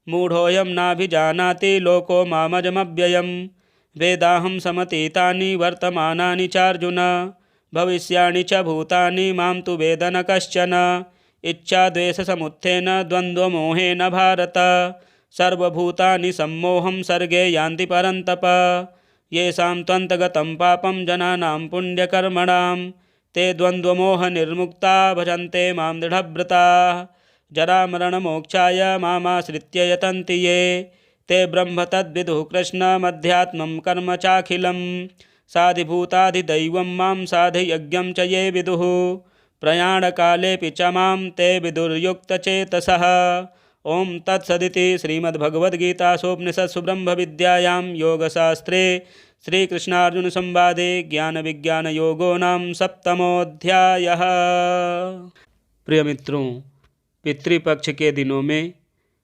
मूढोऽयं नाभिजानाति लोको मामजमव्ययम्। वेदाहं समतीतानि वर्तमानानि चार्जुन भविष्याणि च भूतानि मां तु वेद न कश्चन। इच्छाद्वेषसमुत्थेन द्वन्द्वमोहेन भारत सर्वभूतानि सम्मोहं सर्गे यान्ति परन्तप। येषां त्वन्तगतं पापं जनानां पुण्यकर्मणां ते द्वन्द्वमोहनिर्मुक्ता भजन्ते मां दृढव्रताः। जरामरणमोक्षाय मामाश्रित्य यतन्ति ये ते ब्रह्म तद्विदुः कृष्णमध्यात्मं कर्म चाखिलं। साधिभूताधिदैवं मां साधियज्ञं च ये विदुः प्रयाणकालेऽपि च मां ते विदुर्युक्तचेतसः। ओं तत्सदिति श्रीमद्भगवद्गीतासूपनिषत्सु ब्रह्मविद्यायां योगशास्त्रे श्रीकृष्णार्जुनसंवादे ज्ञानविज्ञानयोगो नाम 7वाध्यायः। प्रिय मित्रों, पितृपक्ष के दिनों में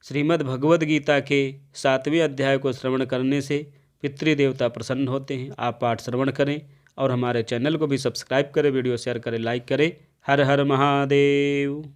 श्रीमद् भगवद गीता के 7वें अध्याय को श्रवण करने से पितृदेवता प्रसन्न होते हैं। आप पाठ श्रवण करें और हमारे चैनल को भी सब्सक्राइब करें, वीडियो शेयर करें, लाइक करें। हर हर महादेव।